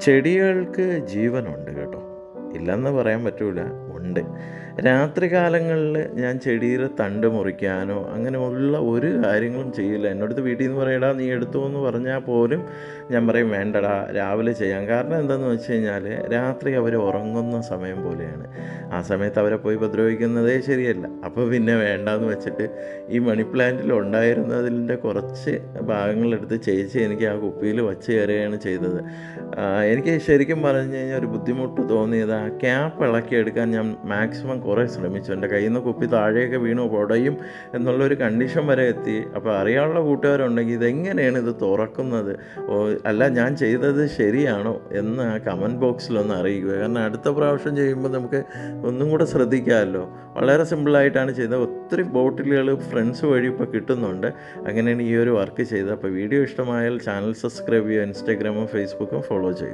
ചെടികൾക്ക് ജീവനുണ്ട് കേട്ടോ. ഇല്ലെന്ന് പറയാൻ പറ്റൂല, ഉണ്ട്. രാത്രി കാലങ്ങളിൽ ഞാൻ ചെടിയുടെ തണ്ട് മുറിക്കാനോ അങ്ങനെയുള്ള ഒരു കാര്യങ്ങളും ചെയ്യില്ല. എന്നോടടുത്ത് വീട്ടിൽ നിന്ന് പറയും, "എടാ നീ എടുത്തോ" എന്ന് പറഞ്ഞാൽ പോലും ഞാൻ പറയും, "വേണ്ടടാ, രാവിലെ ചെയ്യാം." കാരണം എന്താണെന്ന് വെച്ച് കഴിഞ്ഞാൽ രാത്രി അവർ ഉറങ്ങുന്ന സമയം പോലെയാണ്. ആ സമയത്ത് അവരെ പോയി ഉപദ്രവിക്കുന്നതേ ശരിയല്ല. അപ്പോൾ പിന്നെ വേണ്ടാന്ന് വെച്ചിട്ട് ഈ മണി പ്ലാന്റിൽ ഉണ്ടായിരുന്നതിൻ്റെ കുറച്ച് ഭാഗങ്ങളെടുത്ത് ചേച്ചി എനിക്ക് ആ കുപ്പിയിൽ വച്ച് തരികയാണ് ചെയ്തത്. എനിക്ക് ശരിക്കും പറഞ്ഞു കഴിഞ്ഞാൽ ഒരു ബുദ്ധിമുട്ട് തോന്നിയത് ആ ക്യാപ്പ് ഇളക്കിയെടുക്കാൻ ഞാൻ മാക്സിമം കുറേ ശ്രമിച്ചു. എൻ്റെ കയ്യിൽ നിന്ന് കുപ്പി താഴെയൊക്കെ വീണു പൊടയും എന്നുള്ളൊരു കണ്ടീഷൻ വരെ എത്തി. അപ്പോൾ അറിയാനുള്ള കൂട്ടുകാരുണ്ടെങ്കിൽ ഇതെങ്ങനെയാണ് ഇത് തുറക്കുന്നത്, അല്ല ഞാൻ ചെയ്തത് ശരിയാണോ എന്ന് ആ കമൻറ്റ് ബോക്സിലൊന്ന് അറിയിക്കുക. കാരണം അടുത്ത പ്രാവശ്യം ചെയ്യുമ്പോൾ നമുക്ക് ഒന്നും കൂടെ ശ്രദ്ധിക്കാമല്ലോ. വളരെ സിമ്പിളായിട്ടാണ് ചെയ്തത്. ഒത്തിരി ബോട്ടിലുകൾ ഫ്രണ്ട്സ് വഴി ഇപ്പോൾ കിട്ടുന്നുണ്ട്. അങ്ങനെയാണ് ഈ ഒരു വർക്ക് ചെയ്തത്. അപ്പോൾ വീഡിയോ ഇഷ്ടമായാൽ ചാനൽ സബ്സ്ക്രൈബ് ചെയ്യുക, ഇൻസ്റ്റാഗ്രാമും ഫേസ്ബുക്കും ഫോളോ ചെയ്യുക.